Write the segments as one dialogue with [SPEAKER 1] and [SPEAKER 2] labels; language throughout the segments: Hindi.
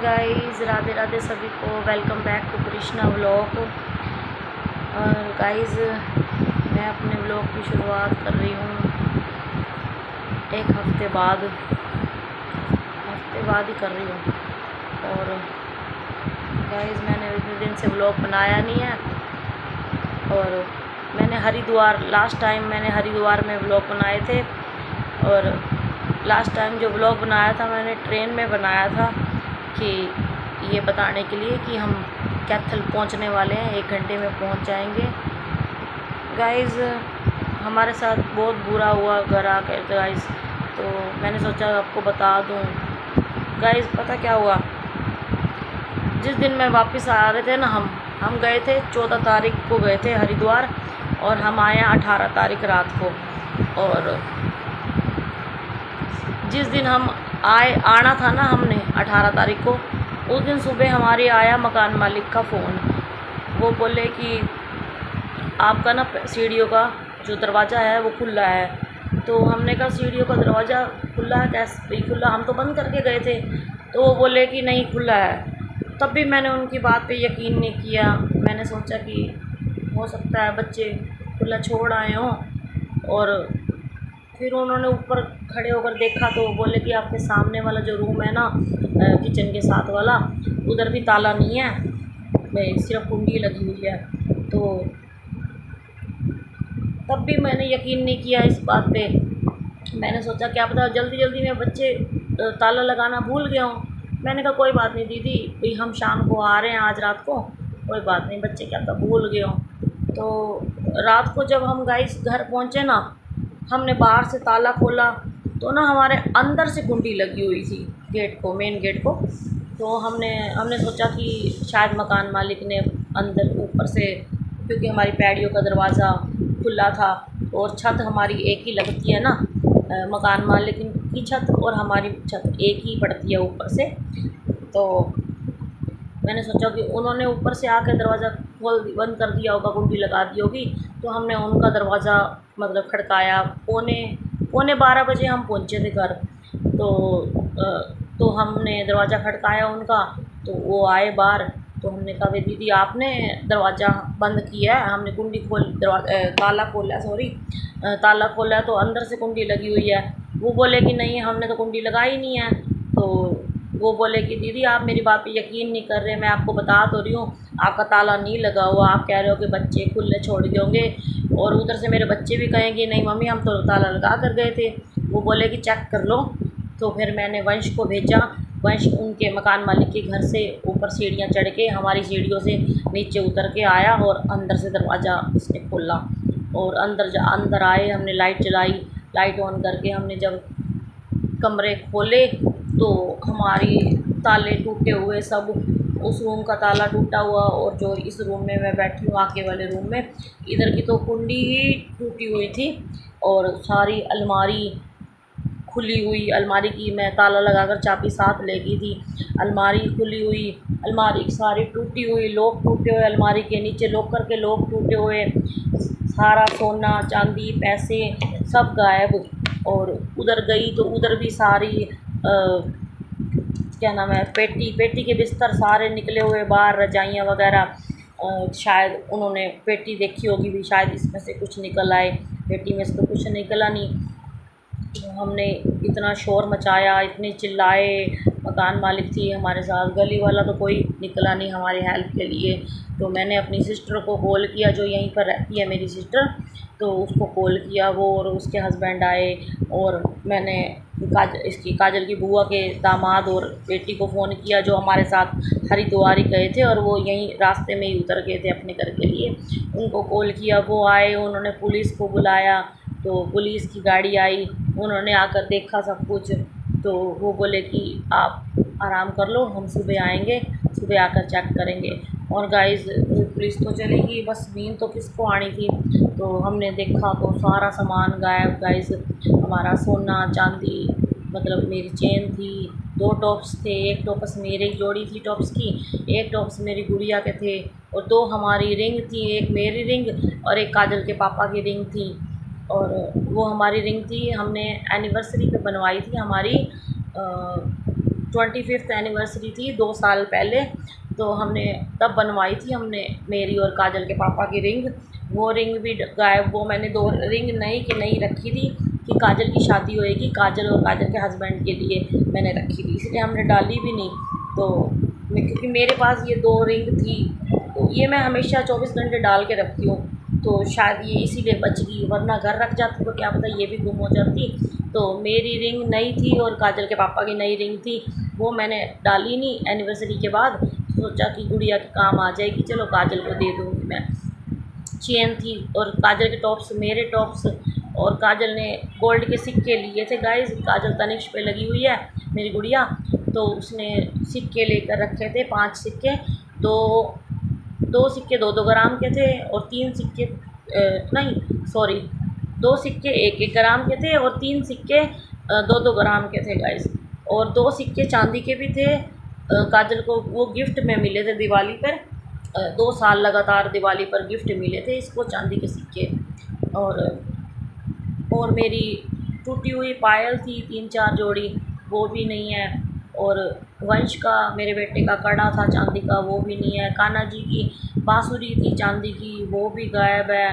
[SPEAKER 1] मॉर्निंग गाइस, राधे राधे सभी को। Welcome back to Krishna vlog. और गाइस, मैं अपने व्लॉग की शुरुआत कर रही हूँ एक हफ्ते बाद ही कर रही हूँ। और गाइस, मैंने इतने दिन से व्लॉग बनाया नहीं है। और मैंने लास्ट टाइम मैंने हरिद्वार में व्लॉग बनाए थे। और लास्ट टाइम जो व्लॉग बनाया था मैंने ट्रेन में बनाया था, कि ये बताने के लिए कि हम कैथल पहुंचने वाले हैं, 1 घंटे में पहुंच जाएंगे। गाइस, हमारे साथ बहुत बुरा हुआ घर आकर गाइस, तो मैंने सोचा आपको बता दूं। गाइस, पता क्या हुआ, जिस दिन मैं वापस आ रहे थे ना, हम गए थे 14 तारीख को गए थे हरिद्वार, और हम आए 18 तारीख रात को। और जिस दिन हम आना था ना हमने 18 तारीख को, उस दिन सुबह हमारे आया मकान मालिक का फ़ोन। वो बोले कि आपका ना सीढ़ियों का जो दरवाज़ा है वो खुला है। तो हमने कहा सीढ़ियों का दरवाज़ा खुला है? कैसे भाई खुला, हम तो बंद करके गए थे। तो वो बोले कि नहीं खुला है। तब भी मैंने उनकी बात पे यकीन नहीं किया। मैंने सोचा कि हो सकता है बच्चे खुला छोड़ आए हों। और फिर उन्होंने ऊपर खड़े होकर देखा तो बोले कि आपके सामने वाला जो रूम है ना, किचन के साथ वाला, उधर भी ताला नहीं है, सिर्फ कुंडी लगी हुई है। तो तब भी मैंने यकीन नहीं किया इस बात पे। मैंने सोचा क्या पता जल्दी जल्दी में बच्चे ताला लगाना भूल गए हों। मैंने कहा कोई बात नहीं दीदी, भाई हम शाम को आ रहे हैं, आज रात को, कोई बात नहीं, बच्चे क्या पता भूल गए हों। तो रात को जब हम गाइस घर पहुँचे ना, हमने बाहर से ताला खोला तो ना हमारे अंदर से कुंडी लगी हुई थी गेट को, मेन गेट को। तो हमने सोचा कि शायद मकान मालिक ने अंदर ऊपर से, क्योंकि हमारी पैड़ियों का दरवाज़ा खुला था और छत हमारी एक ही लगती है ना, मकान मालिक की छत और हमारी छत एक ही पड़ती है ऊपर से। तो मैंने सोचा कि उन्होंने ऊपर से आकर दरवाज़ा बंद कर दिया होगा, कुंडी लगा दी होगी। तो हमने उनका दरवाज़ा मतलब खड़काया। पौने 12 बजे हम पहुँचे थे घर। तो हमने दरवाज़ा खड़काया उनका, तो वो आए बाहर। तो हमने कहा भाई दीदी आपने दरवाज़ा बंद किया है? हमने कुंडी ताला खोला, ताला खोला है तो अंदर से कुंडी लगी हुई है। वो बोले कि नहीं हमने तो कुंडी लगाई नहीं है। तो वो बोले कि दीदी आप मेरी बात पे यकीन नहीं कर रहे, मैं आपको बता तो रही हूँ आपका ताला नहीं लगा हुआ, आप कह रहे हो कि बच्चे खुले छोड़ दिए होंगे। और उधर से मेरे बच्चे भी कहेंगे नहीं मम्मी हम तो ताला लगा कर गए थे। वो बोले कि चेक कर लो। तो फिर मैंने वंश को भेजा। वंश उनके मकान मालिक के घर से ऊपर सीढ़ियाँ चढ़ के हमारी सीढ़ियों से नीचे उतर के आया और अंदर से दरवाज़ा उसने खोला। और अंदर आए, हमने लाइट जलाई। लाइट ऑन करके हमने जब कमरे खोले तो हमारी ताले टूटे हुए सब, उस रूम का ताला टूटा हुआ, और जो इस रूम में मैं बैठी हूँ आगे वाले रूम में, इधर की तो कुंडी ही टूटी हुई थी। और सारी अलमारी खुली हुई, अलमारी की मैं ताला लगाकर चाबी साथ ले गई थी। अलमारी खुली हुई, अलमारी सारी टूटी हुई, लॉक टूटे हुए, अलमारी के नीचे लॉकर के लॉक टूटे हुए, सारा सोना चांदी पैसे सब गायब। और उधर गई तो उधर भी सारी क्या नाम है, पेटी के बिस्तर सारे निकले हुए बाहर, रजाइयाँ वगैरह। शायद उन्होंने पेटी देखी होगी भी, शायद इसमें से कुछ निकल आए। पेटी में से तो कुछ निकला नहीं। तो हमने इतना शोर मचाया, इतने चिल्लाए। मकान मालिक थी हमारे साथ, गली वाला तो कोई निकला नहीं हमारे हेल्प के लिए। तो मैंने अपनी सिस्टर को कॉल किया, जो यहीं पर रहती है मेरी सिस्टर, तो उसको कॉल किया। वो और उसके हस्बैंड आए। और मैंने काजल की बुआ के दामाद और बेटी को फ़ोन किया, जो हमारे साथ हरिद्वार ही गए थे और वो यहीं रास्ते में ही उतर गए थे अपने घर के लिए। उनको कॉल किया, वो आए, उन्होंने पुलिस को बुलाया। तो पुलिस की गाड़ी आई, उन्होंने आकर देखा सब कुछ। तो वो बोले कि आप आराम कर लो, हम सुबह आएंगे, सुबह आकर चेक करेंगे। और गाइस, पुलिस तो चली गई, बस नींद तो किसको आनी थी। तो हमने देखा तो सारा सामान गायब गाइस। हमारा सोना चांदी, मतलब मेरी चेन थी, 2 टॉप्स थे, एक टॉप्स मेरी जोड़ी थी टॉप्स की, एक टॉप्स मेरी गुड़िया के थे, और 2 हमारी रिंग थी, एक मेरी रिंग और एक काजल के पापा की रिंग थी। और वो हमारी रिंग थी, हमने एनिवर्सरी पे बनवाई थी हमारी 25th एनिवर्सरी थी 2 साल पहले, तो हमने तब बनवाई थी हमने मेरी और काजल के पापा की रिंग। वो रिंग भी गायब, वो मैंने 2 रिंग नई की नई रखी थी कि काजल की शादी होएगी, काजल और काजल के हस्बैंड के लिए मैंने रखी थी, इसलिए हमने डाली भी नहीं। तो क्योंकि मेरे पास ये 2 रिंग थी, तो ये मैं हमेशा 24 घंटे डाल के रखती हूँ, तो शायद ये इसीलिए बच गई, वरना घर रख जाती तो क्या पता ये भी गुम हो जाती। तो मेरी रिंग नई थी और काजल के पापा की नई रिंग थी, वो मैंने डाली नहीं एनिवर्सरी के बाद। सोचा कि गुड़िया के काम आ जाएगी, चलो काजल को दे दूँगी मैं। चेन थी और काजल के टॉप्स मेरे टॉप्स, और काजल ने गोल्ड के सिक्के लिए थे गाइस। काजल तनिष्क पे लगी हुई है मेरी गुड़िया, तो उसने सिक्के लेकर रखे थे, 5 सिक्के, दो 2 सिक्के 2-2 ग्राम के थे और 3 सिक्के नहीं सॉरी 2 सिक्के 1-1 ग्राम के थे और 3 सिक्के 2-2 ग्राम के थे गाइस। और 2 सिक्के चांदी के भी थे। काजल को वो गिफ्ट में मिले थे दिवाली पर, 2 साल लगातार दिवाली पर गिफ्ट मिले थे इसको चांदी के सिक्के। और मेरी टूटी हुई पायल थी 3-4 जोड़ी, वो भी नहीं है। और वंश का मेरे बेटे का कड़ा था चांदी का, वो भी नहीं है। कान्हा जी की बांसुरी थी चांदी की, वो भी गायब है।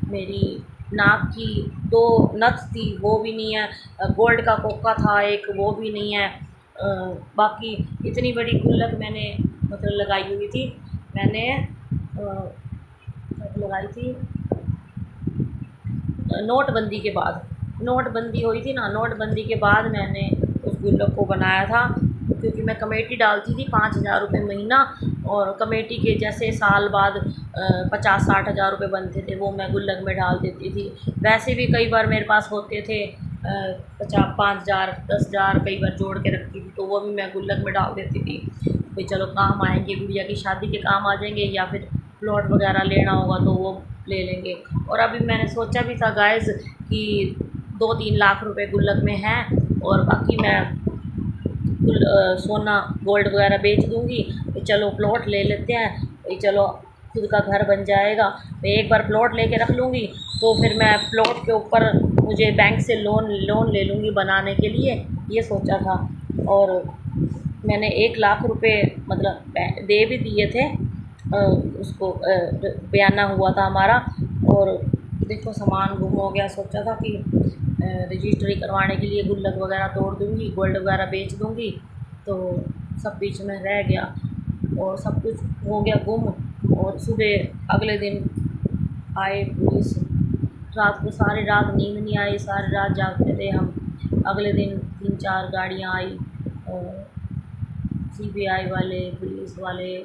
[SPEAKER 1] मेरी नाक की 2 नथ थी, वो भी नहीं है। गोल्ड का कोका था एक, वो भी नहीं है। बाकी इतनी बड़ी गुल्लक मैंने मतलब लगाई हुई थी, मैंने कब लगाई थी, नोटबंदी के बाद। नोटबंदी हुई थी ना, नोटबंदी के बाद मैंने उस गुल्लक को बनाया था, क्योंकि मैं कमेटी डालती थी 5,000 रुपये महीना, और कमेटी के जैसे साल बाद 50-60 हज़ार रुपये बनते थे, वो मैं गुल्लक में डाल देती थी। वैसे भी कई बार मेरे पास होते थे 5,000 10,000 कई बार जोड़ के रखती थी, तो वो भी मैं गुल्लक में डाल देती थी भाई चलो काम आएंगे, गुड़िया की शादी के काम आ जाएंगे, या फिर प्लॉट वगैरह लेना होगा तो वो ले लेंगे। और अभी मैंने सोचा भी था गाइस कि 2-3 लाख रुपए गुल्लक में हैं, और बाकी मैं सोना गोल्ड वगैरह बेच दूँगी, तो चलो प्लॉट ले लेते हैं, भाई चलो खुद का घर बन जाएगा। मैं एक बार प्लॉट लेके रख लूँगी, तो फिर मैं प्लॉट के ऊपर मुझे बैंक से लोन ले लूँगी बनाने के लिए, ये सोचा था। और मैंने 1 लाख रुपए मतलब दे भी दिए थे, उसको बयाना हुआ था हमारा। और देखो सामान गुम हो गया, सोचा था कि रजिस्ट्री करवाने के लिए गुल्लक वगैरह तोड़ दूँगी, गोल्ड वगैरह बेच दूँगी, तो सब बीच में रह गया और सब कुछ हो गया गुम। और सुबह अगले दिन आए पुलिस, रात को सारी रात नींद नहीं आई, सारी रात जागते थे हम। अगले दिन 3-4 गाड़ियाँ आई, सीबीआई वाले, पुलिस वाले,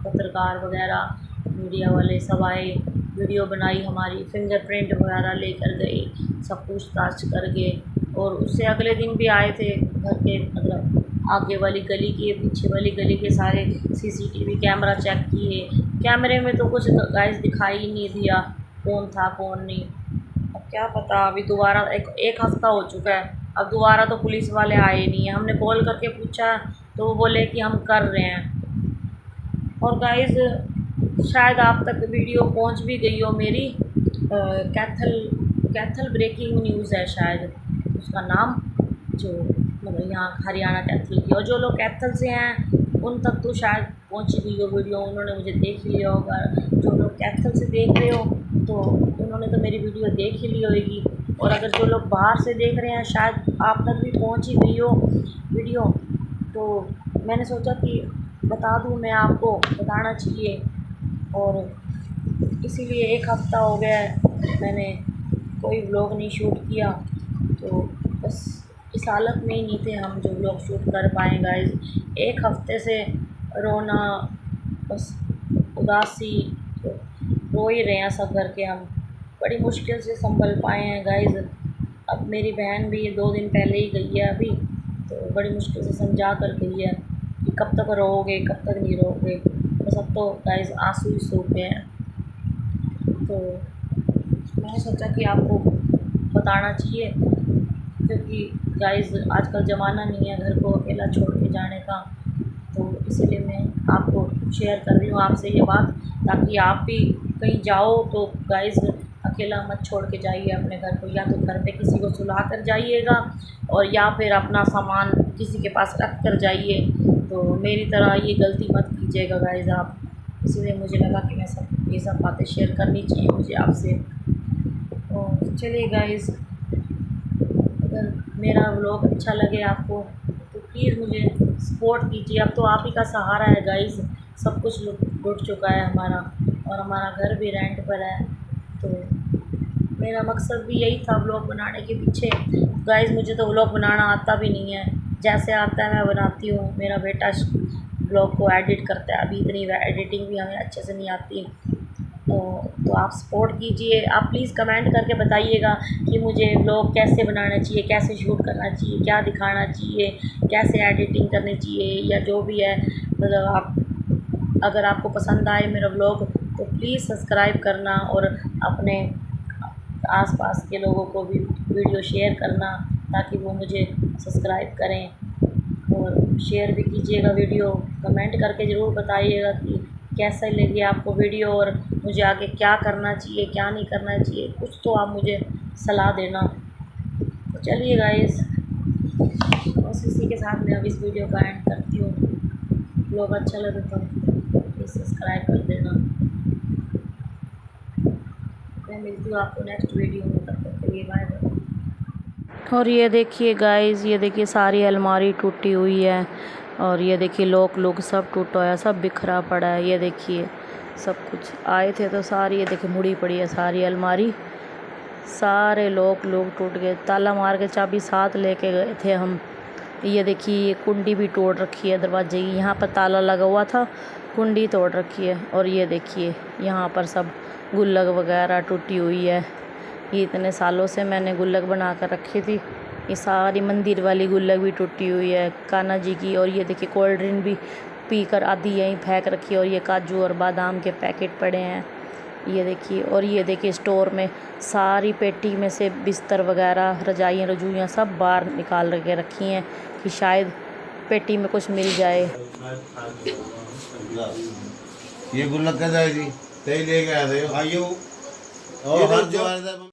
[SPEAKER 1] पत्रकार वगैरह, मीडिया वाले सब आए, वीडियो बनाई हमारी, फिंगरप्रिंट वगैरह लेकर गए, सब पूछताछ कर गए। और उससे अगले दिन भी आए थे घर के मतलब आगे वाली गली के, पीछे वाली गली के सारे सीसीटीवी कैमरा चेक किए। कैमरे में तो कुछ गाइस दिखाई ही नहीं दिया कौन था कौन नहीं। अब क्या पता, अभी दोबारा एक हफ़्ता हो चुका है, अब दोबारा तो पुलिस वाले आए नहीं हैं। हमने कॉल करके पूछा तो वो बोले कि हम कर रहे हैं। और गाइस शायद आप तक वीडियो पहुंच भी गई हो मेरी, कैथल ब्रेकिंग न्यूज़ है शायद उसका नाम, जो मतलब यहाँ हरियाणा कैथल की। और जो लोग कैथल से हैं उन तक तो शायद पहुँची गई हो वीडियो, उन्होंने मुझे देख लिया होगा। जो लोग कैथल से देख रहे हो तो उन्होंने तो मेरी वीडियो देख ही ली होगी, और अगर जो लोग बाहर से देख रहे हैं शायद आप तक भी पहुँची गई हो वीडियो। तो मैंने सोचा कि बता दूं, मैं आपको बताना चाहिए, और इसीलिए 1 हफ़्ता हो गया है मैंने कोई व्लॉग नहीं शूट किया। तो बस इस हालत में ही नहीं थे हम जो व्लॉग शूट कर पाए गाइस। 1 हफ़्ते से रोना, बस उदासी, रो ही रहे हैं सब घर के हम, बड़ी मुश्किल से संभल पाए हैं गाइस। अब मेरी बहन भी 2 दिन पहले ही गई है अभी, तो बड़ी मुश्किल से समझा कर गई है कि कब तक रोओगे कब तक नहीं रोओगे। बस अब तो गाइस आंसू ही सूख गए हैं। तो मैंने सोचा कि आपको बताना चाहिए, क्योंकि गाइस आजकल ज़माना नहीं है घर को अकेला छोड़ के जाने का, तो इसीलिए मैं आपको शेयर कर रही हूँ आपसे ये बात, ताकि आप भी कहीं जाओ तो गाइस अकेला मत छोड़ के जाइए अपने घर को, या तो घर पे किसी को सुला कर जाइएगा, और या फिर अपना सामान किसी के पास रख कर जाइए। तो मेरी तरह ये गलती मत कीजिएगा गाइस आप। इसलिए मुझे लगा कि मैं सब ये सब बातें शेयर करनी चाहिए मुझे आपसे। तो चलिए गाइस, अगर मेरा व्लॉग अच्छा लगे आपको तो प्लीज़ मुझे सपोर्ट कीजिए। अब तो आप ही का सहारा है गाइस। सब कुछ लुट चुका है हमारा, और हमारा घर भी रेंट पर है। तो मेरा मकसद भी यही था व्लॉग बनाने के पीछे। गाइस मुझे तो व्लॉग बनाना आता भी नहीं है, जैसे आता है मैं बनाती हूँ। मेरा बेटा व्लॉग को एडिट करता है, अभी इतनी एडिटिंग भी हमें अच्छे से नहीं आती। तो आप सपोर्ट कीजिए। आप प्लीज़ कमेंट करके बताइएगा कि मुझे व्लॉग कैसे बनाना चाहिए, कैसे शूट करना चाहिए, क्या दिखाना चाहिए, कैसे एडिटिंग करनी चाहिए, या जो भी है। मतलब आप, अगर आपको पसंद आए मेरा व्लॉग तो प्लीज़ सब्सक्राइब करना, और अपने आसपास के लोगों को भी वीडियो शेयर करना ताकि वो मुझे सब्सक्राइब करें। और शेयर भी कीजिएगा वीडियो। कमेंट करके ज़रूर बताइएगा कि कैसा लगी आपको वीडियो, और मुझे आगे क्या करना चाहिए, क्या नहीं करना चाहिए। कुछ तो आप मुझे सलाह देना। तो चलिए गाइस, बस इसी के साथ मैं अब इस वीडियो का एंड करती हूँ। व्लॉग अच्छा लगे तो प्लीज़ सब्सक्राइब कर देना। मैं मिलती हूँ आपको नेक्स्ट वीडियो में, तब तक के लिए बाय बाय। और ये देखिए गाइस, ये देखिए सारी अलमारी टूटी हुई है, और ये देखिए लॉक सब टूटा है, सब बिखरा पड़ा है। ये देखिए सब कुछ आए थे तो सारी, ये देखिए मुड़ी पड़ी है सारी अलमारी। सारे लॉक टूट गए, ताला मार के चाबी साथ लेके गए थे हम। ये देखिए ये कुंडी भी तोड़ रखी है दरवाजे की, यहाँ पर ताला लगा हुआ था, कुंडी तोड़ रखी है। और ये देखिए यहाँ पर सब गुल्लक वगैरह टूटी हुई है। ये इतने सालों से मैंने गुल्लक बना कर रखी थी। ये सारी मंदिर वाली गुल्लक भी टूटी हुई है कान्हा जी की। और ये देखिए कोल्ड ड्रिंक भी पी कर आधी यहीं फेंक रखी है, और ये काजू और बादाम के पैकेट पड़े हैं। ये देखिए, और ये देखिए स्टोर में सारी पेटी में से बिस्तर वगैरह, रजाइयाँ रजूइयाँ सब बाहर निकाल के रखी हैं कि शायद पेटी में कुछ मिल जाए।
[SPEAKER 2] ये गुल्लक का जाएगी, तेल लेके आए थे आइयो और